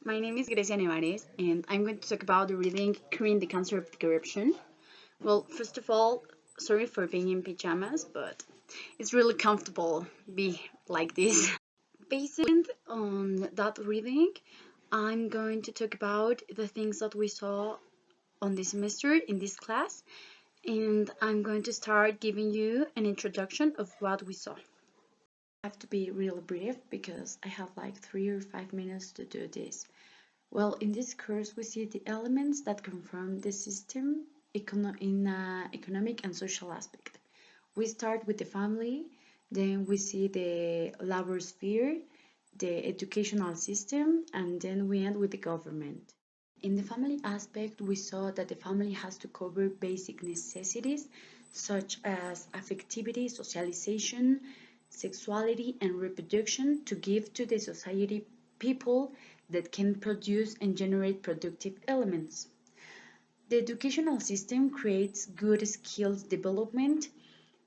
My name is Grecia Nevares, and I'm going to talk about the reading Curing the Cancer of Corruption. Well, first of all, sorry for being in pajamas, but it's really comfortable be like this. Based on that reading, I'm going to talk about the things that we saw on this semester in this class, and I'm going to start giving you an introduction of what we saw. I have to be really brief because I have like 3 or 5 minutes to do this. Well, in this course, we see the elements that confirm the system in economic and social aspect. We start with the family, then we see the labor sphere, the educational system, and then we end with the government. In the family aspect, we saw that the family has to cover basic necessities such as affectivity, socialization, sexuality, and reproduction to give to the society people that can produce and generate productive elements. The educational system creates good skills development,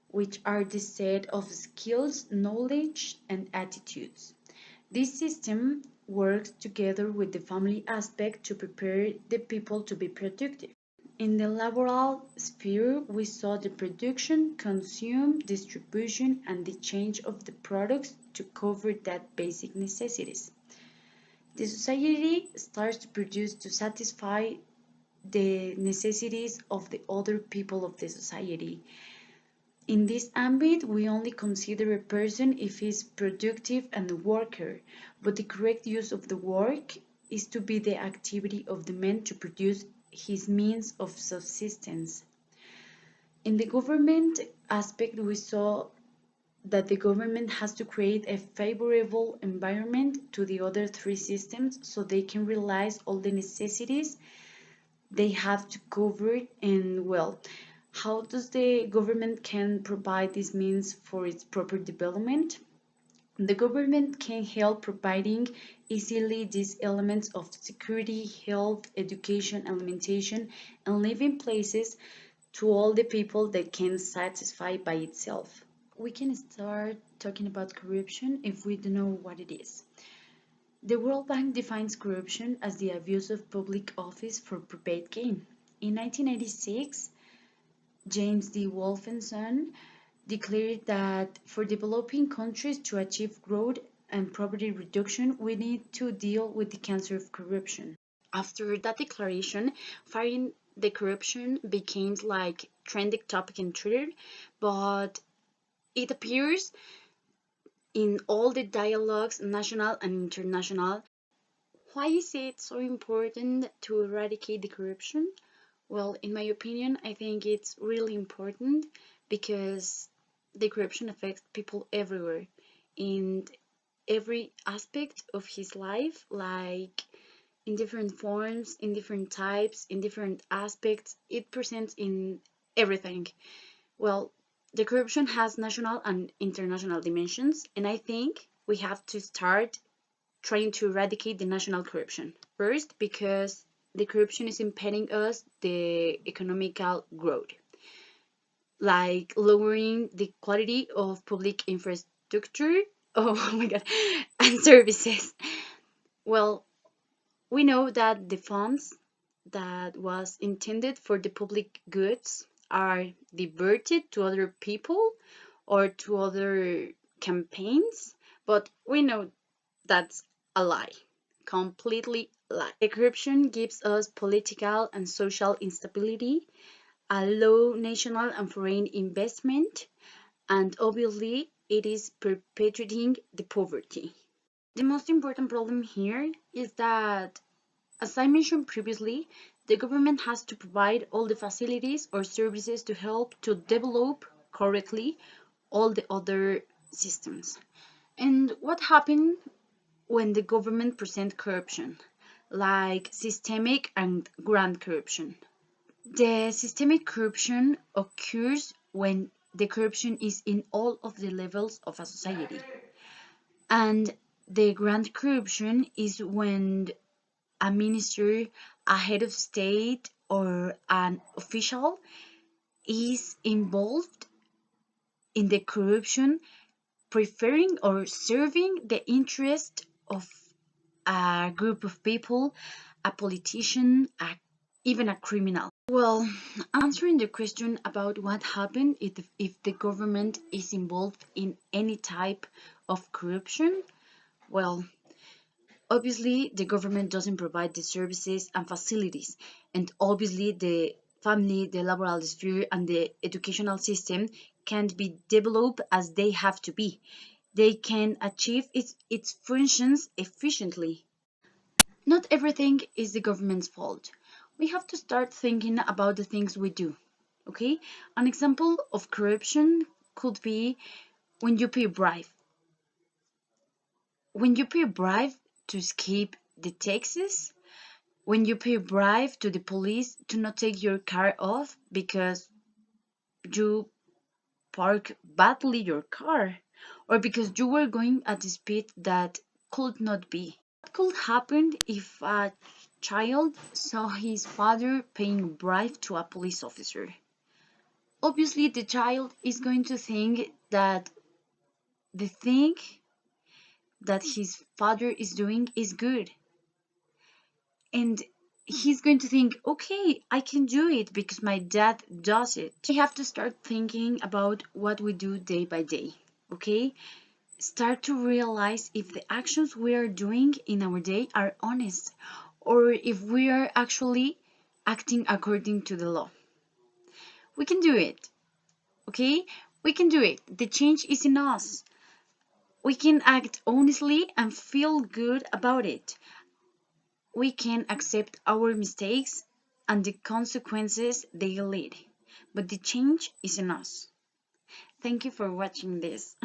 which are the set of skills, knowledge, and attitudes. This system works together with the family aspect to prepare the people to be productive. In the laboral sphere, we saw the production, consume, distribution, and the change of the products to cover that basic necessities. The society starts to produce to satisfy the necessities of the other people of the society. In this ambit, we only consider a person if he is productive and a worker, but the correct use of the work is to be the activity of the man to produce his means of subsistence. In the government aspect, we saw that the government has to create a favorable environment to the other three systems so they can realize all the necessities they have to cover. And well, how does the government can provide these means for its proper development? The government can help providing easily these elements of security, health, education, alimentation, and living places to all the people that can satisfy by itself. We can start talking about corruption if we don't know what it is. The World Bank defines corruption as the abuse of public office for private gain. In 1986, James D. Wolfenson declared that for developing countries to achieve growth and poverty reduction, we need to deal with the cancer of corruption. After that declaration, fighting the corruption became like trending topic in Twitter, but it appears in all the dialogues, national and international. Why is it so important to eradicate the corruption? Well, in my opinion, I think it's really important because the corruption affects people everywhere in every aspect of his life, like in different forms, in different types, in different aspects. It presents in everything. Well, the corruption has national and international dimensions, and I think we have to start trying to eradicate the national corruption. First, because the corruption is impeding us the economical growth, like lowering the quality of public infrastructure. Oh my god, and services. Well, we know that the funds that was intended for the public goods are diverted to other people or to other campaigns, but we know that's a lie. Completely lie. The corruption gives us political and social instability, a low national and foreign investment, and obviously it is perpetuating the poverty. The most important problem here is that, as I mentioned previously, the government has to provide all the facilities or services to help to develop correctly all the other systems. And what happened when the government present corruption, like systemic and grand corruption? The systemic corruption occurs when the corruption is in all of the levels of a society. And the grand corruption is when a minister, a head of state, or an official is involved in the corruption, preferring or serving the interest of a group of people, a politician, even a criminal? Well, answering the question about what happened if the government is involved in any type of corruption, well, obviously the government doesn't provide the services and facilities, and obviously the family, the laboral sphere, and the educational system can't be developed as they have to be. They can achieve its functions efficiently. Not everything is the government's fault. We have to start thinking about the things we do. Okay? An example of corruption could be when you pay a bribe. When you pay a bribe to escape the taxes, when you pay a bribe to the police to not take your car off because you park badly your car, or because you were going at the speed that could not be. What could happen if a child saw his father paying bribe to a police officer? Obviously, the child is going to think that the thing that his father is doing is good. And he's going to think, okay, I can do it because my dad does it. We have to start thinking about what we do day by day, okay? Start to realize if the actions we are doing in our day are honest or if we are actually acting according to the law. We can do it, okay? We can do it. The change is in us. We can act honestly and feel good about it. We can accept our mistakes and the consequences they lead. But the change is in us. Thank you for watching this.